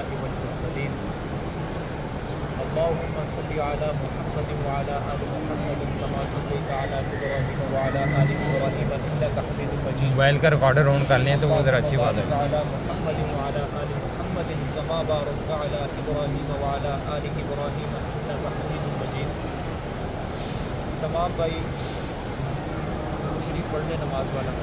الأنبياء والمرسلين اللهم صل على محمد وعلى آل محمد كما صليت على إبراهيم وعلى آل إبراهيم إنك حميد مجيد موبائل کا ریکارڈر آن کر لیں تو وہ ذرا اچھی بات ہے. وعلى محمد وعلى آل محمد كما باركت على إبراهيم وعلى آل إبراهيم إنك حميد مجيد. تمام بھائی شریف پڑھ لیں نماز والا.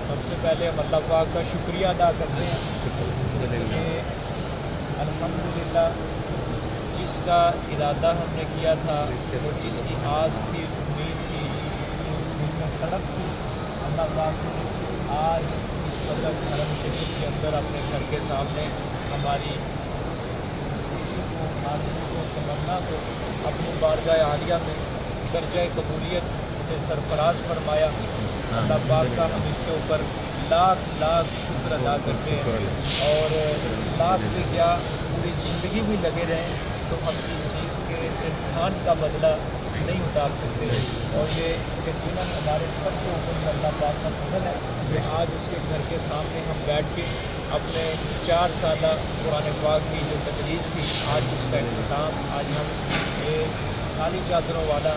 سب سے پہلے ہم اللہ پاک کا شکریہ ادا کرتے ہیں کہ الحمدللہ جس کا ارادہ ہم نے کیا تھا اور جس کی آس تھی امید تھی جس کی امید میں تڑپ تھی اللہ پاک نے آج اس وقت حرم شریف کے اندر اپنے گھر کے سامنے ہماری اس خوشی کو آرزو کو تمنا کو اپنی بارگاہ عالیہ میں درجہ قبولیت سے سرفراز فرمایا. اللہ پاک کا ہم اس کے اوپر لاکھ لاکھ شکر ادا کرتے ہیں اور لاکھ بھی کیا پوری زندگی بھی لگے رہیں تو ہم اس چیز کے انسان کا بدلہ نہیں اتار سکتے. اور یہ یقیناً ہمارے سب کے اوپر اللہ پاک کا فضل ہے کہ آج اس کے گھر کے سامنے ہم بیٹھ کے اپنے 4 سالہ قرآن پاک کی جو تدریس تھی آج اس کا اختتام آج ہم یہ خالی چادروں والا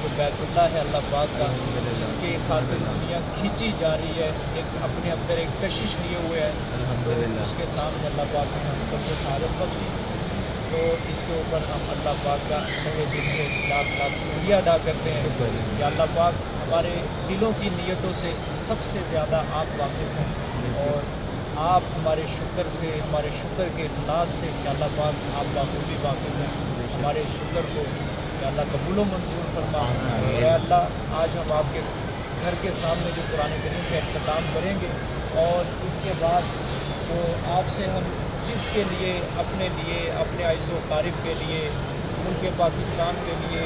جو بیت اللہ ہے اللہ پاک کا جس کے خاطر دنیا کھینچی جا رہی ہے ایک اپنے اندر ایک کشش لیے ہوئے ہے تو اس کے سامنے اللہ پاک نے ہم سب کو سعادت بخشی. تو اس کے اوپر ہم اللہ پاک کا تہہ دل سے لاکھ لاکھ شکریہ ادا کرتے ہیں کہ اللہ پاک ہمارے دلوں کی نیتوں سے سب سے زیادہ آپ واقف ہیں اور آپ ہمارے شکر سے ہمارے شکر کے اخلاص سے کہ اللہ پاک آپ بخوبی واقف ہیں ہمارے شکر کو کہ اللہ قبول و منظور فرما. اے اللہ آج ہم آپ کے گھر کے سامنے جو قرآن کریم کا اختتام کریں گے اور اس کے بعد جو آپ سے ہم جس کے لیے اپنے عزیز و قارب کے لیے ملک پاکستان کے لیے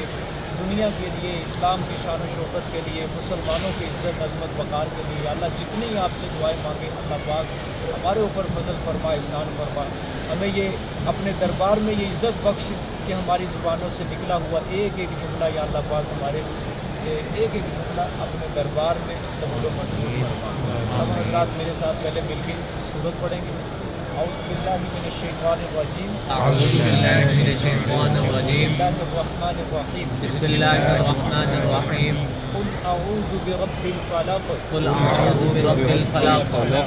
دنیا کے لیے اسلام کی شان و شوکت کے لیے مسلمانوں کی عزت عظمت وقار کے لیے اللہ جتنی آپ سے دعائیں مانگیں اللہ پاک ہمارے اوپر فضل فرما احسان فرما. ہمیں یہ اپنے دربار میں یہ عزت بخش کہ ہماری زبانوں سے نکلا ہوا ایک ایک جملہ یا اللہ پاک ہمارے ایک ایک جملہ اپنے دربار میں قبول و منظور فرما. سب حضرات میرے ساتھ پہلے مل کے سورت پڑھیں گے. اعوذ باللہ من الشیطان الرجیم بسم اللہ الرحمن الرحیم قل اعوذ برب الفلق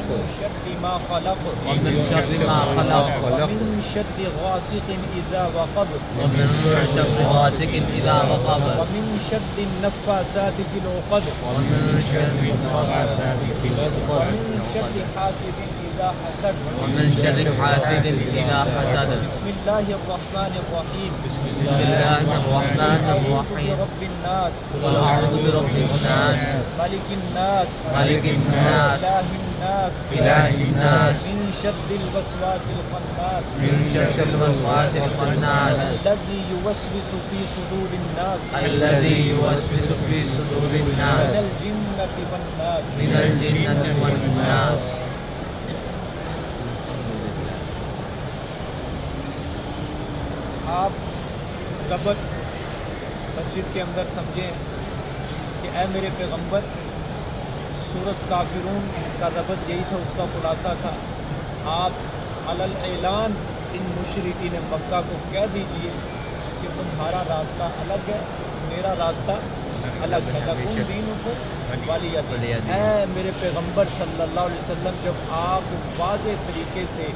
من شر ما خلق ومن شر غاسق اذا وقب ومن شر النفاثات في العقد ومن شر حاسد إذا حسد بسم الله الرحمن الرحيم برب الناس أعوذ برب الناس ملك الناس إله الناس من شر الوسواس الخناس الذي يوسوس في صدور الناس من الجنة والناس. آپ ربط مسجد کے اندر سمجھیں کہ اے میرے پیغمبر سورۃ کافرون کا ربط یہی تھا اس کا خلاصہ تھا آپ علی الاعلان ان مشرکین مکہ کو کہہ دیجئے کہ تمہارا راستہ الگ ہے میرا راستہ الگ ہے لکم دینکم ولی دین. اے میرے پیغمبر صلی اللہ علیہ وسلم جب آپ واضح طریقے سے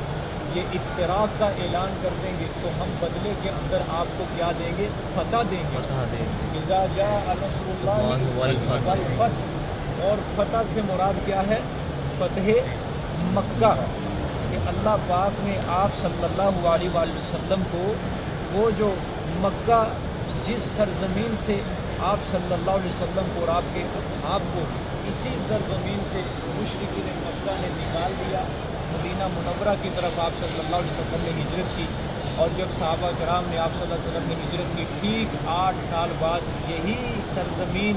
یہ افتراق کا اعلان کر دیں گے تو ہم بدلے کے اندر آپ کو کیا دیں گے فتح دیں گے. اذا جاء نصر اللہ والفتح اور فتح سے مراد کیا ہے فتح مکہ کہ اللہ پاک نے آپ صلی اللہ علیہ وآلہ وسلم کو وہ جو مکہ جس سرزمین سے آپ صلی اللہ علیہ وسلم کو اور آپ کے اصحاب کو اسی سرزمین سے مشرکین مکہ نے نکال دیا مدینہ منورہ کی طرف آپ صلی اللہ علیہ وسلم نے ہجرت کی. اور جب صحابہ کرام نے آپ صلی اللہ علیہ وسلم نے ہجرت کی ٹھیک 8 سال بعد یہی سرزمین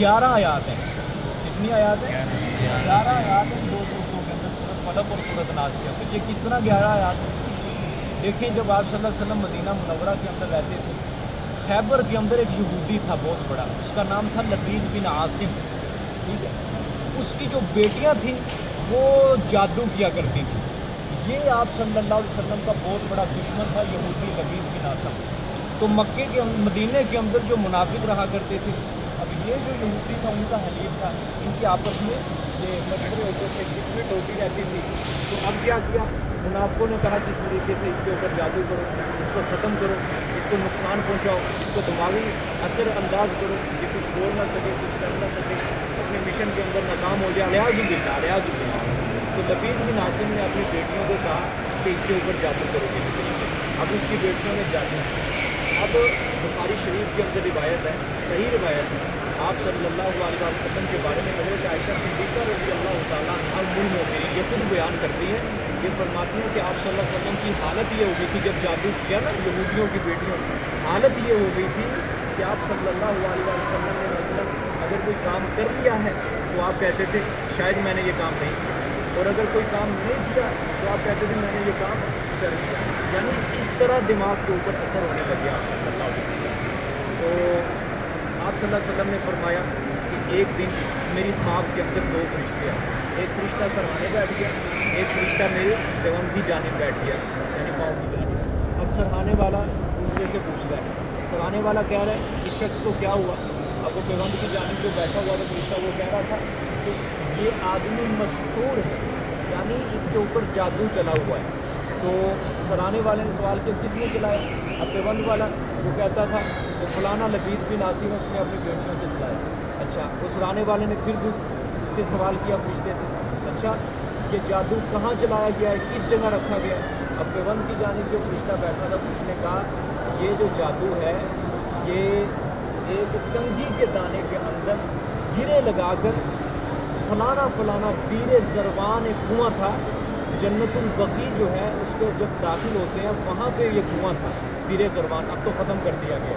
11 آیات ہیں. کتنی آیات ہیں؟ 11 آیات ہیں 2 سورتوں کے اندر، سورت فلق اور سورت ناس کے اندر. یہ کس طرح 11 آیات ہیں؟ دیکھیں جب آپ صلی اللہ علیہ وسلم مدینہ منورہ کے اندر رہتے تھے، خیبر کے اندر ایک یہودی تھا بہت بڑا، اس کا نام تھا لبید بن عاصم. ٹھیک ہے، اس کی جو بیٹیاں تھیں وہ جادو کیا کرتی تھیں. یہ آپ صلی اللہ علیہ وسلم کا بہت بڑا دشمن تھا یہودی لبید بن عاصم. تو مکے کے مدینے کے اندر جو منافق رہا کرتے تھے، اب یہ جو یہودی تھا ان کا حلیف تھا، ان کے آپس میں یہ مشورے ہوتے تھے، ڈسپیوٹ ہوتی رہتی تھی. تو اب کیا کیا منافقوں نے کہا کہ اس طریقے سے اس کے اوپر جادو کرو، اس کو ختم کرو، اس کو نقصان پہنچاؤ، اس کو دماغی اثر انداز کرو، یہ کچھ بول نہ سکے، کچھ کر نہ سکے، اپنے مشن کے اندر ناکام ہو جائے. الیاذ باللہ. تو لبید بن عاصم نے اپنی بیٹیوں کو کہا کہ اس کے اوپر جادو کرو کسی طریقے سے. اب اس کی بیٹیوں نے جادو کیا. اب بخاری شریف کے اندر روایت ہے، صحیح روایت ہے، آپ صلی اللہ علیہ وسلم کے بارے میں حضرت عائشہ صدیقہ رضی اللہ تعالیٰ عنہا المؤمنین یہ خود بیان کرتی ہیں. یہ فرماتی ہیں کہ آپ صلی اللہ علیہ وسلم کی حالت یہ ہو گئی تھی جب جادو کیا نا یہودیوں کی بیٹیوں کی، حالت یہ ہو گئی تھی کہ آپ صلی اللہ علیہ وسلم نے مثلا اگر کوئی کام کر لیا ہے تو آپ کہتے تھے شاید میں نے یہ کام نہیں کیا، اور اگر کوئی کام نہیں کیا تو آپ کہتے تھے میں نے یہ کام کر دیا. یعنی اس طرح دماغ کے اوپر اثر ہونے لگے آپ صلی اللہ علیہ وسلم. تو آپ صلی اللہ علیہ وسلم نے فرمایا کہ ایک دن میری خواب کے اندر 2 فرشتے آئے. ایک فرشتہ سرہانے بیٹھ گیا، ایک فرشتہ میرے پیوند کی جانب بیٹھ گیا، یعنی پاؤں کی جانب. اب سرہانے والا دوسرے سے پوچھ رہا ہے، سرہانے والا کہہ رہا ہے اس شخص کو کیا ہوا؟ اب وہ پیوند کی جانب جو بیٹھا ہوا تھا فرشتہ وہ کہہ رہا تھا کہ یہ آدمی مسحور ہے، یعنی اس کے اوپر جادو چلا ہوا ہے. تو سرانے والے نے سوال کیا کس نے چلایا؟ اب پیوند والا وہ کہتا تھا کہ فلانا لبید بن عاصم اس نے اپنی بیٹیوں سے چلایا. اچھا، اس سرانے والے نے پھر بھی اس سے سوال کیا فرشتے سے، اچھا یہ جادو کہاں چلایا گیا ہے، کس جگہ رکھا گیا ہے؟ اب پیوند کی جانب جو فرشتہ بیٹھا تھا اس نے کہا یہ جو جادو ہے یہ ایک کنگھی کے دانے کے اندر گرے لگا کر فلانا بیر زروان ایک کنواں تھا، جنت البقیع جو ہے اس کو جب داخل ہوتے ہیں وہاں پہ یہ کنواں تھا بیر زروان، اب تو ختم کر دیا گیا.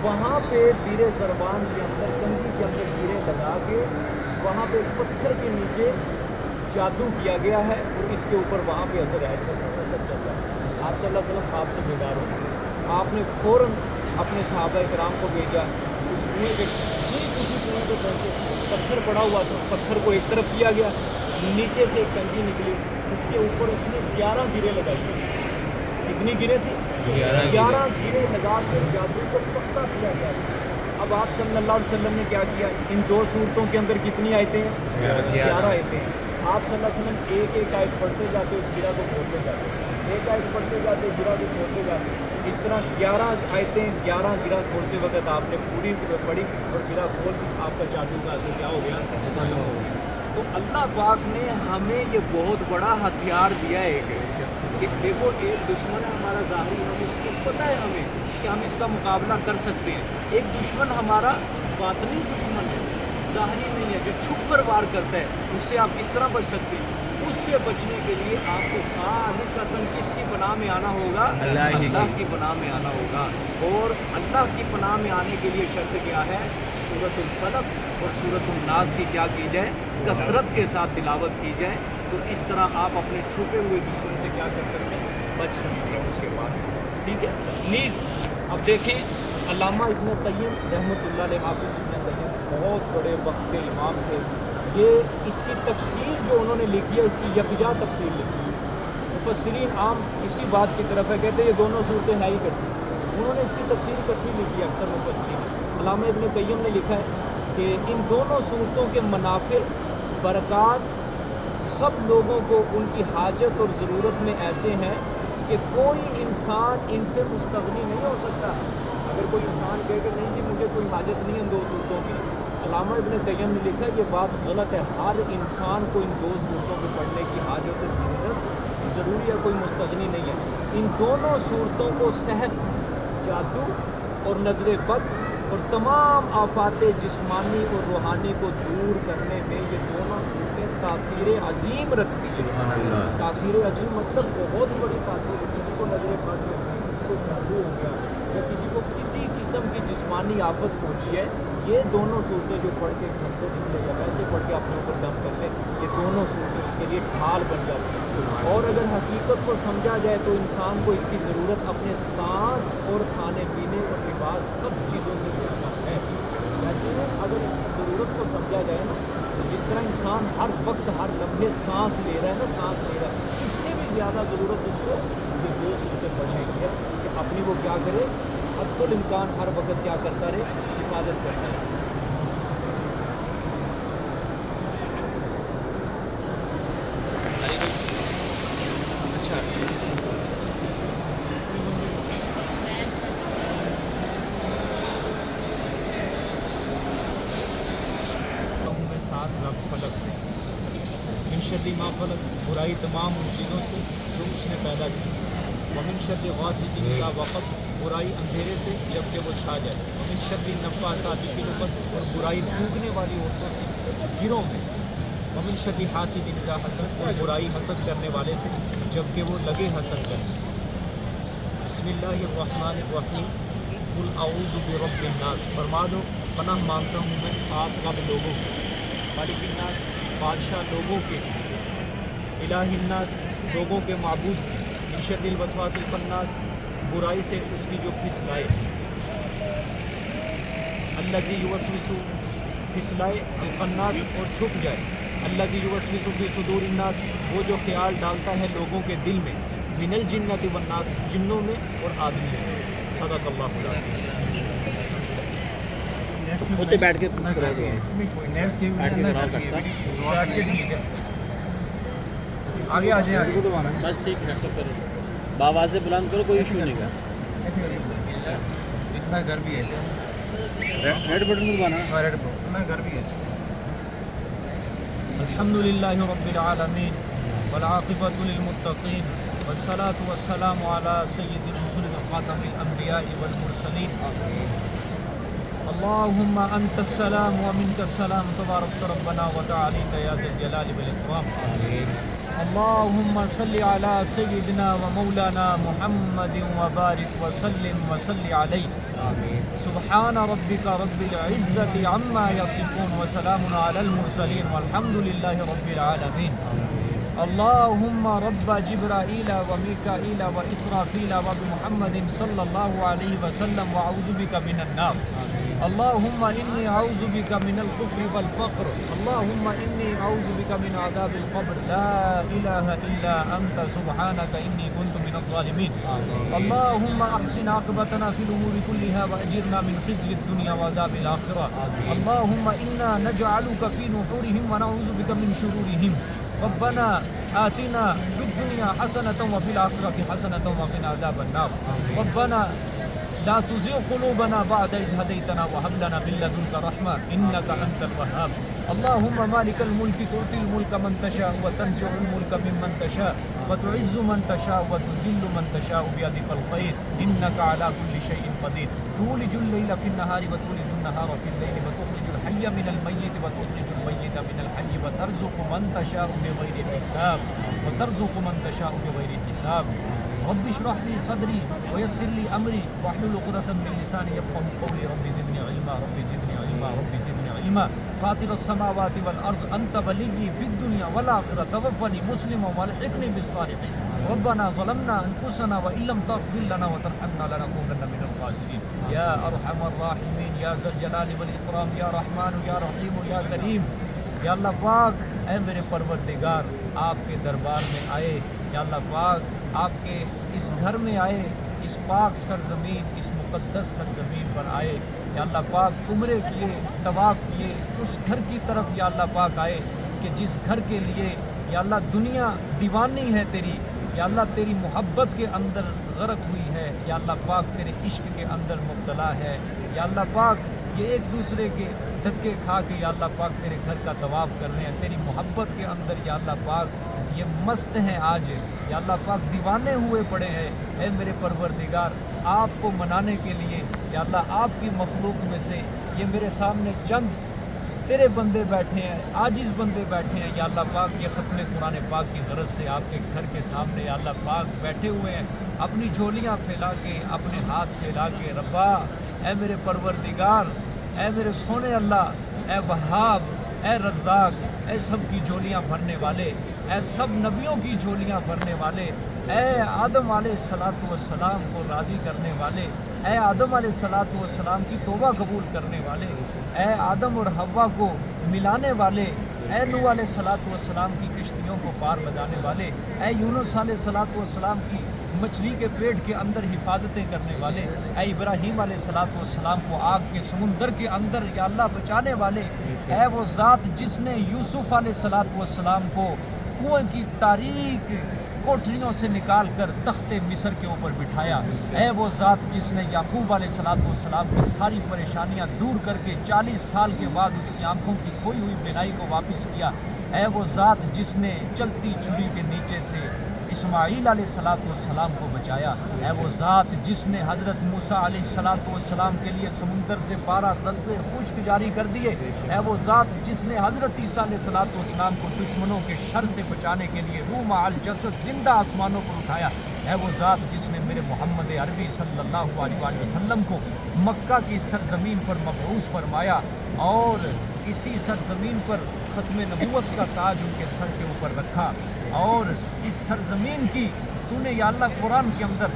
وہاں پہ بیر زروان کے اندر کنگھی کے اندر گرے لگا کے وہاں پہ پتھر کے نیچے جادو کیا گیا ہے اور اس کے اوپر وہاں پہ اثر ہے، اثر چل رہا ہے. آپ صلی اللہ علیہ وسلم آپ سے بیدار ہو گئے. آپ نے فوراً اپنے صحابہ کرام کو بھیجا، اس کنویں کے ٹھیک اسی کنویں پہ پہنچے، پتھر پڑا ہوا تھا، پتھر کو ایک طرف کیا گیا، نیچے سے ایک کنگھی نکلی، اس کے اوپر اس نے 11 گرے لگائی. کتنی گرے تھی؟ 11 گرے لگا کر جادو کو پختہ کیا گیا. اب آپ صلی اللہ علیہ وسلم نے کیا کیا؟ ان 2 صورتوں کے اندر کتنی آیتیں ہیں؟ 11 آیتیں ہیں. آپ صلی اللہ علیہ وسلم ایک ایک آیت پڑھتے جاتے، اس گرہ کو کھولتے جاتے، ایک آیت پڑھتے جاتے، گرہ کو کھولتے جاتے. اس طرح 11 آیتیں 11 گرہ کھولتے وقت آپ نے پوری پڑھی اور گرہ کھول آپ کا جادو کا اثر کیا ہو گیا؟ تو اللہ پاک نے ہمیں یہ بہت بڑا ہتھیار دیا ہے کہ دیکھو ایک دشمن ہے ہمارا ظاہری، ہم اس کو پتہ ہے ہمیں کہ ہم اس کا مقابلہ کر سکتے ہیں. ایک دشمن ہمارا باطنی دشمن ہے، ظاہری نہیں ہے، جو چھپ کر وار کرتا ہے. اس سے آپ کس طرح بچ سکتے ہیں؟ اس سے بچنے کے لیے آپ کو خالصتاً کس کی پناہ میں آنا ہوگا؟ اللہ کی پناہ میں آنا ہوگا. اور اللہ کی پناہ میں آنے کے لیے شرط کیا ہے؟ سورۃ الفلق اور سورۃ الناس کی کیا کی جائے؟ کثرت کے ساتھ تلاوت کی جائے. تو اس طرح آپ اپنے چھپے ہوئے دشمن سے کیا کر سکتے ہیں؟ بچ سکتے ہیں اس کے بعد سے. ٹھیک ہے نیز. اب دیکھیں علامہ ابن قیم رحمۃ اللہ علیہ، حافظ ابن قیم بہت بڑے وقت کے امام تھے. یہ اس کی تفسیر جو انہوں نے لکھی ہے اس کی یکجا تفسیر لکھی ہے. مفسرین عام اسی بات کی طرف ہے، کہتے ہیں یہ دونوں صورتیں ہے ہی کرتی. انہوں نے اس کی تفسیر اکٹھی لکھی ہے اکثر مفسرین. علامہ ابن قیم نے لکھا ہے کہ ان دونوں صورتوں کے منافع برکات سب لوگوں کو ان کی حاجت اور ضرورت میں ایسے ہیں کہ کوئی انسان ان سے مستغنی نہیں ہو سکتا. اگر کوئی انسان کہے کہ نہیں جی مجھے کوئی حاجت نہیں ان 2 صورتوں کی، علامہ ابن قیم نے لکھا یہ بات غلط ہے. ہر انسان کو ان 2 صورتوں کو پڑھنے کی حاجت اور ضرورت ضروری ہے، کوئی مستغنی نہیں ہے. ان دونوں صورتوں کو سحر، جادو اور نظر بد اور تمام آفات جسمانی اور روحانی کو دور کرنے میں یہ دونوں صورتیں تاثیر عظیم رکھتی ہیں. تاثیر عظیم مطلب بہت بڑی تاثیر ہے. کسی کو نظر بد ہو گئی، کسی کو جادو ہو گیا، یا کسی کو کسی قسم کی جسمانی آفت پہنچی ہے، یہ دونوں صورتیں جو پڑھ کے گھر سے نکلے یا ویسے پڑھ کے اپنے اوپر دم کر لے، یہ دونوں صورتیں اس کے لیے ڈھال بن جاتی ہیں۔ اور اگر حقیقت کو سمجھا جائے تو انسان کو اس کی ضرورت اپنے سانس اور کھانے پینے اور لباس سب چیزوں سے زیادہ ہے۔ کہتے ہیں اگر ضرورت کو سمجھا جائے نا، تو جس طرح انسان ہر وقت ہر لمحے سانس لے رہا ہے نا، سانس لے رہا ہے، اس سے بھی زیادہ ضرورت اس کو یہ دو صورتیں پڑھنے کی ہے کہ اپنی وہ کیا کرے، حد الامکان ہر وقت کیا کرتا رہے، حفاظت کرتا رہے۔ اچھا میں 7 رب فلک من شر ما خلق، برائی تمام ان چیزوں سے جو اس نے پیدا کی، ومن شر غاسق اذا وقب، برائی اندھیرے سے جب کہ وہ چھا جائے، ومن شر النفاثات فی العقد، اور برائی پھونکنے والی عورتوں سے گروں میں، ومن شر حاسد اذا حسد، اور برائی حسد کرنے والے سے جب کہ وہ لگے حسد کرنے۔ بسم اللہ الرحمن الرحیم، قل اعوذ برب الناس، فرما دو پناہ مانگتا ہوں میں 7 رب لوگوں کے، مالک الناس بادشاہ لوگوں کے، الہ الناس لوگوں کے معبود، من شر الوسواس الخناس برائی سے اس کی جو پھسلائے، الذی یوسوس پھسلائے، الخناس اور چھپ جائے، الذی یوسوس فی صدور الناس وہ جو خیال ڈالتا ہے لوگوں کے دل میں، من الجنۃ والناس جنوں میں اور آدمیوں میں۔ صدق اللہ العظیم۔ ہوتے بیٹھ کے بیٹھ کے کراؤ کر سکتے آگے آ جائیں آگے۔ بس ٹھیک ہے کریں، باواز سے بلند کرو، کوئی ایشو نہیں کا۔ اتنا گھر بھی ہے ریڈ بٹن دبانا، اتنا گھر بھی ہے۔ الحمد للہ رب العالمین والعاقبۃ للمتقین والصلاة والسلام علی سید الرسل وخاتم الانبیاء والمرسلین۔ اللہم انت السلام ومنک السلام تبارک ربنا وتعالیت یا ذا الجلال والاکرام۔ اللہم صلی علی سیدنا ومولانا محمد وبارک وسلم وصلی علیہ۔ سبحان ربک رب العزت عما یصفون وسلام علی المرسلین والحمد للہ رب العالمین۔ اللہم رب جبرائیل ومیکائیل واسرافیل وبمحمد صلی اللہ علیہ وسلم واعوذ بک من النار۔ اللہم انی اعوذ بک من الکفر والفقر، اللہم انی اعوذ بک من عذاب القبر، لا الہ الا انت سبحانک انی کنت من الظالمین۔ اللہم احسن عاقبتنا فی الامور کلها واجرنا من خزي الدنيا وعذاب الآخرة۔ اللهم إنا نجعلك في نحورهم ونعوذ بك من شرورهم۔ ربنا آتنا في الدنيا حسنة وفي الآخرة حسنة وقنا عذاب النار۔ ربنا لا تزغ قلوبنا بعد إذ هديتنا وهب لنا من لدنك رحمة إنك أنت الوهاب۔ اللهم مالك الملك تؤتي الملك من تشاء وتنزع الملك ممن تشاء وتعز من تشاء وتذل من تشاء بيدك الخير إنك على كل شيء قدير۔ تولج الليل في النهار وتولج النهار في الليل وتخرج الحي من الميت وتخرج الميت من الحي وترزق من تشاء بغير حساب رب اشرح لي صدري ويسر لي امري واحلل عقدة من لساني يفقهوا قولي رب زدني علما فاطر السماوات والارض انت ولي في الدنيا والاخرة توفني مسلما والحقني بالصالحين۔ ربنا ظلمنا انفسنا وان لم تغفر لنا وترحمنا لنكونن من الخاسرين۔ يا ارحم الراحمين يا ذا الجلال والاکرام، یا رحمان یا رحیم یا کریم۔ یا اللہ پاک اے میرے پروردگار، آپ کے دربار میں آئے، یا اللہ پاک آپ کے اس گھر میں آئے، اس پاک سرزمین، اس مقدس سرزمین پر آئے، یا اللہ پاک عمرے کیے، طواف کیے، اس گھر کی طرف یا اللہ پاک آئے کہ جس گھر کے لیے یا اللہ دنیا دیوانی ہے تیری، یا اللہ تیری محبت کے اندر غرق ہوئی ہے، یا اللہ پاک تیرے عشق کے اندر مبتلا ہے، یا اللہ پاک یہ ایک دوسرے کے دھکے کھا کے یا اللہ پاک تیرے گھر کا طواف کر رہے ہیں، تیری محبت کے اندر یا اللہ پاک یہ مست ہیں آج، یا اللہ پاک دیوانے ہوئے پڑے ہیں۔ اے میرے پروردگار، آپ کو منانے کے لیے یا اللہ آپ کی مخلوق میں سے یہ میرے سامنے چند تیرے بندے بیٹھے ہیں، عاجز بندے بیٹھے ہیں یا اللہ پاک، یہ ختم قرآن پاک کی غرض سے آپ کے گھر کے سامنے یا اللہ پاک بیٹھے ہوئے ہیں، اپنی جھولیاں پھیلا کے، اپنے ہاتھ پھیلا کے، ربا اے میرے پروردگار، اے میرے سونے اللہ، اے وہاب، اے رزاق، اے سب کی جھولیاں بھرنے والے، اے سب نبیوں کی جھولیاں بھرنے والے، اے آدم علیہ السلام کو راضی کرنے والے، اے آدم علیہ السلام کی توبہ قبول کرنے والے، اے آدم اور حوا کو ملانے والے، اے نوح علیہ السلام کی کشتیوں کو پار لگانے والے، اے یونس علیہ السلام کی مچھلی کے پیٹ کے اندر حفاظتیں کرنے والے، اے ابراہیم علیہ السلام کو آگ کے سمندر کے اندر یا اللہ بچانے والے، اے وہ ذات جس نے یوسف علیہ السلام کو کنویں کی تاریک کوٹریوں سے نکال کر تخت مصر کے اوپر بٹھایا، اے وہ ذات جس نے یعقوب علیہ السلام کی ساری پریشانیاں دور کر کے 40 سال کے بعد اس کی آنکھوں کی کھوئی ہوئی بینائی کو واپس کیا، اے وہ ذات جس نے چلتی چھری کے نیچے سے اسماعیل علیہ السلام کو بچایا، اے وہ ذات جس نے حضرت موسیٰ علیہ السلام کے لیے سمندر سے 12 رستے خشک جاری کر دیے، اے وہ ذات جس نے حضرت عیسیٰ علیہ السلام کو دشمنوں کے شر سے بچانے کے لیے روح مع الجسد زندہ آسمانوں پر اٹھایا، اے وہ ذات جس نے میرے محمد عربی صلی اللہ علیہ وسلم کو مکہ کی سرزمین پر مبعوث فرمایا اور اسی سرزمین پر ختم نبوت کا تاج ان کے سر کے اوپر رکھا، اور اس سرزمین کی تو نے یا اللہ قرآن کے اندر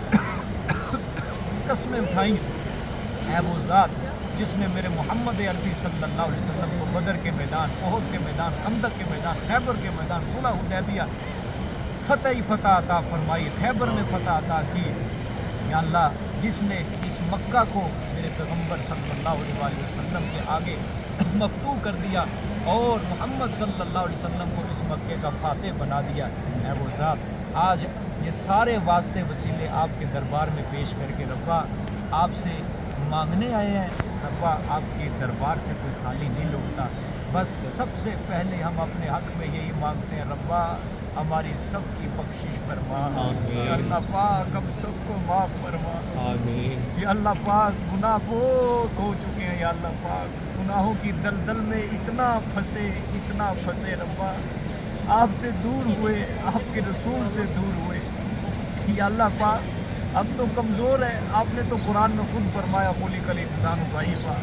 قسمیں اٹھائیں، اے وہ ذات جس نے میرے محمد عربی صلی اللہ علیہ وسلم کو بدر کے میدان، احد کے میدان، خندق کے میدان، خیبر کے میدان، صلح حدیبیہ فتح عطا فرمائی، خیبر میں فتح عطا کی، یا اللہ جس نے اس مکہ کو میرے پیغمبر صلی اللہ علیہ وسلم کے آگے مفتوح کر دیا اور محمد صلی اللہ علیہ وسلم کو اس مکے کا فاتح بنا دیا، اے وہ ذات آج یہ سارے واسطے وسیلے آپ کے دربار میں پیش کر کے ربا آپ سے مانگنے آئے ہیں، ربا آپ کے دربار سے کوئی خالی نہیں لوٹتا، بس سب سے پہلے ہم اپنے حق میں یہی مانگتے ہیں، ربا ہماری سب کی بخشش فرما، یا اللہ پاک ہم سب کو معاف فرما، آمین، یا اللہ پاک گناہ بہت ہو چکے ہیں، یا اللہ پاک گناہوں کی دلدل میں اتنا پھنسے ربا، آپ سے دور ہوئے، آپ کے رسول سے دور ہوئے، یا اللہ پاک اب تو کمزور ہے، آپ نے تو قرآن میں خود فرمایا خلق الانسان ضعیفا،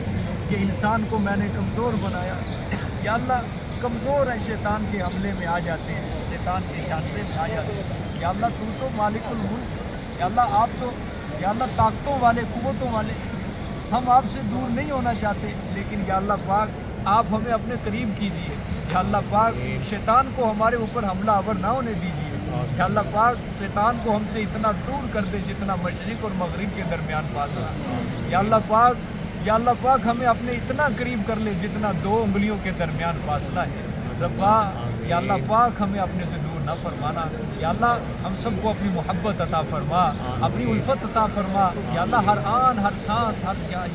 کہ انسان کو میں نے کمزور بنایا، یا اللہ کمزور ہے، شیطان کے حملے میں آ جاتے ہیں، شیطان کے جانسے میں آ جاتے ہیں، یا اللہ تم تو مالک الملک، یا اللہ آپ تو یا اللہ طاقتوں والے، قوتوں والے، ہم آپ سے دور نہیں ہونا چاہتے، لیکن یا اللہ پاک آپ ہمیں اپنے قریب کیجئے، یا اللہ پاک شیطان کو ہمارے اوپر حملہ آور نہ ہونے دیجئے، یا اللہ پاک شیطان کو ہم سے اتنا دور کر دے جتنا مشرق اور مغرب کے درمیان فاصلہ، یا اللہ پاک ہمیں اپنے اتنا قریب کر لے جتنا 2 انگلیوں کے درمیان فاصلہ ہے، ربا یا اللہ پاک ہمیں اپنے سے دور نہ فرمانا، یا اللہ ہم سب کو اپنی محبت عطا فرما، اپنی الفت عطا فرما، یا اللہ ہر آن ہر سانس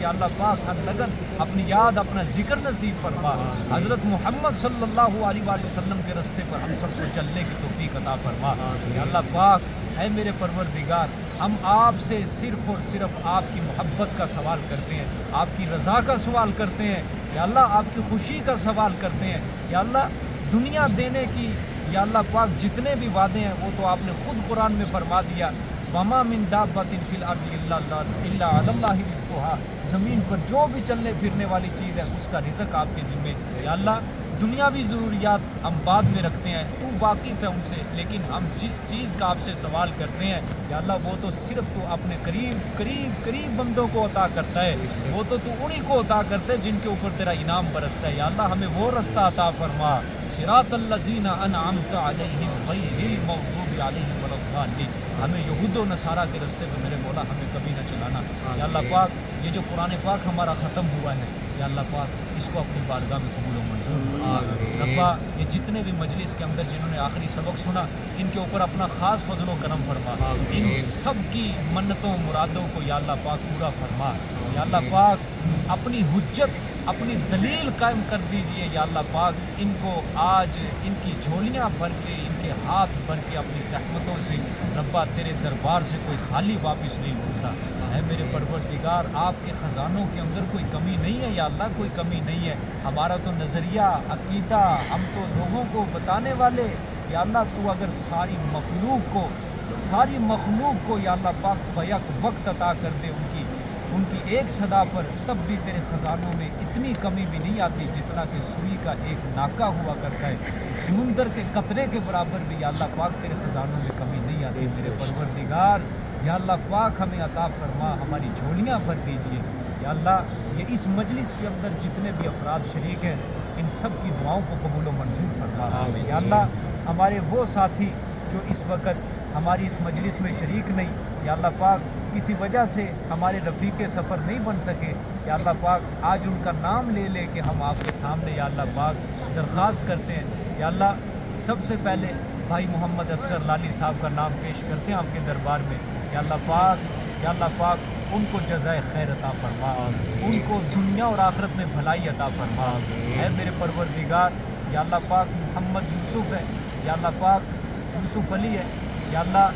یا اللہ پاک ہر لگن اپنی یاد اپنا ذکر نصیب فرما، حضرت محمد صلی اللہ علیہ وآلہ وسلم کے راستے پر ہم سب کو چلنے کی توفیق عطا فرما، یا اللہ پاک اے میرے پروردگار ہم آپ سے صرف اور صرف آپ کی محبت کا سوال کرتے ہیں، آپ کی رضا کا سوال کرتے ہیں، یا اللہ آپ کی خوشی کا سوال کرتے ہیں، یا اللہ دنیا دینے کی یا اللہ پاک جتنے بھی وعدے ہیں وہ تو آپ نے خود قرآن میں فرما دیا، وما من دابۃ فی الارض الا علی اللہ رزقھا، زمین پر جو بھی چلنے پھرنے والی چیز ہے اس کا رزق آپ کے ذمے، یا اللہ دنیاوی ضروریات ہم بعد میں رکھتے ہیں، تو واقف ہے ان سے، لیکن ہم جس چیز کا آپ سے سوال کرتے ہیں یا اللہ وہ تو صرف تو اپنے قریب بندوں کو عطا کرتا ہے، وہ تو انہی کو عطا کرتا ہے جن کے اوپر تیرا انعام برستا ہے، یا اللہ ہمیں وہ رستہ عطا فرما، صراط الذین انعمت علیہم غیر المغضوب علیہم ولا الضالین، ہمیں یہود و نصارہ کے راستے پہ میرے مولا ہمیں کبھی نہ چلانا، یا اللہ پاک یہ جو قرآن پاک ہمارا ختم ہوا ہے یا اللہ پاک اس کو اپنی بارگاہ میں قبول و منظور فرما، ربا یہ جتنے بھی مجلس کے اندر جنہوں نے آخری سبق سنا ان کے اوپر اپنا خاص فضل و کرم فرما، ان سب کی منتوں مرادوں کو یا اللہ پاک پورا فرما، یا اللہ پاک اپنی حجت اپنی دلیل قائم کر دیجئے، یا اللہ پاک ان کو آج ان کی جھولیاں بھر کے ان کے کے ہاتھ بھر کے اپنی رحمتوں سے ربا تیرے دربار سے کوئی خالی واپس نہیں لوٹتا. اے میرے پروردگار آپ کے خزانوں کے اندر کوئی کمی نہیں ہے یا اللہ, کوئی کمی نہیں ہے. ہمارا تو نظریہ عقیدہ, ہم تو لوگوں کو بتانے والے یا اللہ تو اگر ساری مخلوق کو یا اللہ پاک بیک وقت عطا کر دے ان کی ایک صدا پر, تب بھی تیرے خزانوں میں اتنی کمی بھی نہیں آتی جتنا کہ سوئی کا ایک ناکہ ہوا کرتا ہے. سمندر کے قطرے کے برابر بھی یا اللہ پاک تیرے خزانوں میں کمی نہیں آتی. میرے پروردگار یا اللہ پاک ہمیں عطا فرما, ہماری جھولیاں بھر دیجیے یا اللہ. یہ اس مجلس کے اندر جتنے بھی افراد شریک ہیں ان سب کی دعاؤں کو قبول و منظور فرما یا اللہ. ہمارے وہ ساتھی جو اس وقت ہماری اس مجلس میں شریک نہیں یا اللہ پاک, کسی وجہ سے ہمارے رفیق سفر نہیں بن سکے یا اللہ پاک, آج ان کا نام لے لے کے ہم آپ کے سامنے یا اللہ پاک درخواست کرتے ہیں یا اللہ. سب سے پہلے بھائی محمد اصغر لالی صاحب کا نام پیش کرتے ہیں آپ کے دربار میں یا اللہ پاک ان کو جزائے خیر عطا فرما, ان کو دنیا اور آخرت میں بھلائی عطا فرما. اے میرے پروردگار یا اللہ پاک, محمد یوسف ہے یا اللہ پاک, یوسف علی ہے یا اللہ,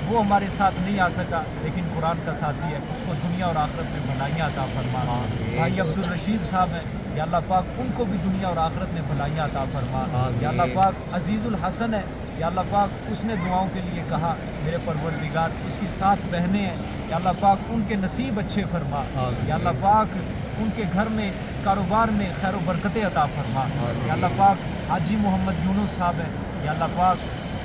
وہ ہمارے ساتھ نہیں آ سکا لیکن قرآن کا ساتھی ہے, اس کو دنیا اور آخرت میں بھلائیاں عطا فرما. بھائی عبدالرشید صاحب ہیں یا اللہ پاک, ان کو بھی دنیا اور آخرت میں بھلائیاں عطا فرما یا اللہ پاک. عزیز الحسن ہے یا اللہ پاک, اس نے دعاؤں کے لیے کہا میرے پروردگار, اس کی 7 بہنیں ہیں یا اللہ پاک, ان کے نصیب اچھے فرما یا اللہ پاک. ان کے گھر میں کاروبار میں خیر و برکتیں عطا فرما یا اللہ پاک. حاجی محمد یونس صاحب ہیں یا اللہ پاک,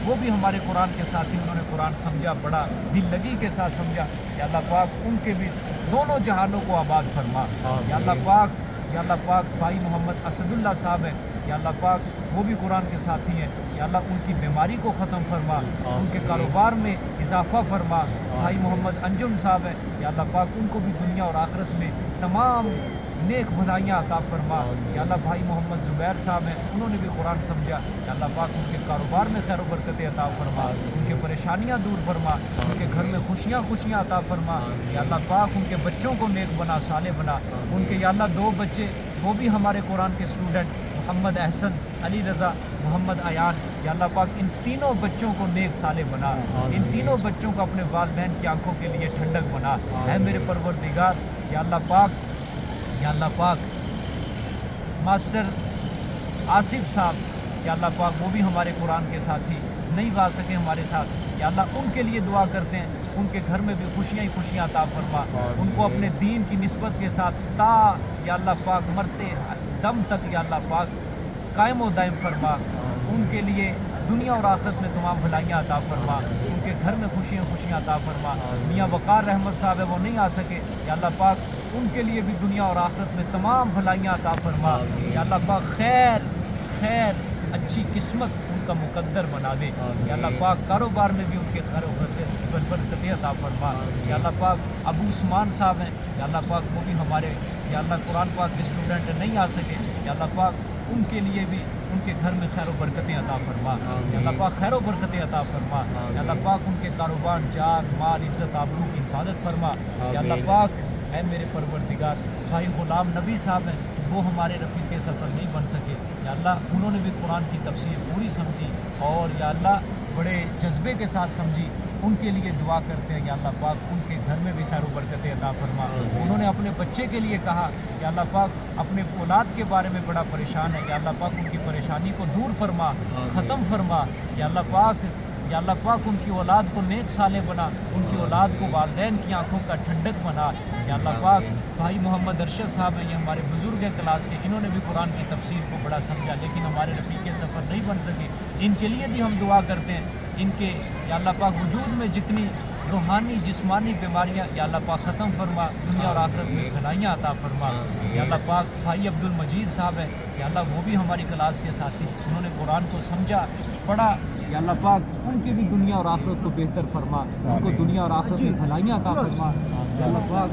وہ بھی ہمارے قرآن کے ساتھی, انہوں نے قرآن سمجھا, بڑا دل لگی کے ساتھ سمجھا یا اللہ پاک. ان کے بھی دونوں جہانوں کو آباد فرما یا اللہ پاک یا اللہ پاک. بھائی محمد اسد اللہ صاحب ہیں یا اللہ پاک, وہ بھی قرآن کے ساتھی ہیں یا اللہ. ان کی بیماری کو ختم فرما, ان کے کاروبار میں اضافہ فرما. بھائی محمد انجم صاحب ہیں یا اللہ پاک, ان کو بھی دنیا اور آخرت میں تمام نیک بھلائیاں عطا فرما یا اللہ. بھائی محمد زبیر صاحب ہیں, انہوں نے بھی قرآن سمجھا یا اللہ پاک, ان کے کاروبار میں خیر و برکتیں عطا فرما, ان کے پریشانیاں دور فرما, ان کے گھر میں خوشیاں عطا فرما یا اللہ پاک. ان کے بچوں کو نیک بنا, صالح بنا. ان کے یا اللہ 2 بچے, وہ بھی ہمارے قرآن کے اسٹوڈنٹ, محمد احسن, علی رضا, محمد ایان یا اللہ پاک. ان تینوں بچوں کو نیک صالح بنا, ان تینوں بچوں کو اپنے والدین کی آنکھوں کے لیے ٹھنڈک بنا. اے میرے پروردگار یا اللہ پاک یا اللہ پاک. ماسٹر آصف صاحب یا اللہ پاک, وہ بھی ہمارے قرآن کے ساتھی, نہیں آ سکے ہمارے ساتھ یا اللہ. ان کے لیے دعا کرتے ہیں, ان کے گھر میں بھی خوشیاں عطا فرما. ان کو اپنے دین کی نسبت کے ساتھ تا یا اللہ پاک مرتے دم تک یا اللہ پاک قائم و دائم فرما. ان کے لیے دنیا اور آخرت میں تمام بھلائیاں عطا فرما. ان کے گھر میں خوشیاں عطا فرما. میاں وقار رحمت صاحب ہے, وہ نہیں آ سکے یا اللہ پاک, ان کے لیے بھی دنیا اور آخرت میں تمام بھلائیاں عطا فرما یا اللہ پاک. خیر اچھی قسمت ان کا مقدر بنا دے یا اللہ پاک. کاروبار میں بھی ان کے خیر و برکتیں عطا فرما یا اللہ پاک. ابو عثمان صاحب ہیں یا اللہ پاک, وہ بھی ہمارے یا اللہ قرآن پاک کے اسٹوڈنٹ نہیں آ سکے یا اللہ پاک. ان کے لیے بھی ان کے گھر میں خیر و برکتیں عطا فرما یا اللہ پاک. خیر و برکتیں عطا فرما یا اللہ پاک. ان کے کاروبار, جان, مال, عزت, آبرو کی حفاظت فرما یا اللہ پاک. اے میرے پروردگار, بھائی غلام نبی صاحب ہیں, وہ ہمارے رفیق سفر نہیں بن سکے یا اللہ. انہوں نے بھی قرآن کی تفسیر پوری سمجھی اور یا اللہ بڑے جذبے کے ساتھ سمجھی. ان کے لیے دعا کرتے ہیں یا اللہ پاک. ان کے گھر میں بھی خیر و برکتیں عطا فرما. انہوں نے اپنے بچے کے لیے کہا کہ اللہ پاک, اپنے اولاد کے بارے میں بڑا پریشان ہے یا اللہ پاک. ان کی پریشانی کو دور فرما, ختم فرما یا اللہ پاک. یا اللہ پاک ان کی اولاد کو نیک صالح بنا, ان کی اولاد کو والدین کی آنکھوں کا ٹھنڈک بنا یا اللہ پاک. بھائی محمد ارشد صاحب ہیں, یہ ہمارے بزرگ ہیں کلاس کے, انہوں نے بھی قرآن کی تفسیر کو بڑا سمجھا لیکن ہمارے رفیق سفر نہیں بن سکے. ان کے لیے بھی ہم دعا کرتے ہیں. ان کے یا اللہ پاک وجود میں جتنی روحانی جسمانی بیماریاں یا اللہ پاک ختم فرما, دنیا اور آخرت میں بھلائیاں عطا فرما یا اللہ پاک. بھائی عبد المجید صاحب ہیں یا اللہ, وہ بھی ہماری کلاس کے ساتھی, انہوں نے قرآن کو سمجھا, پڑھا یا اللہ پاک. ان کی بھی دنیا اور آخرت کو بہتر فرما, ان کو دنیا اور آخرت میں بھلائیاں عطا فرما یا اللہ پاک.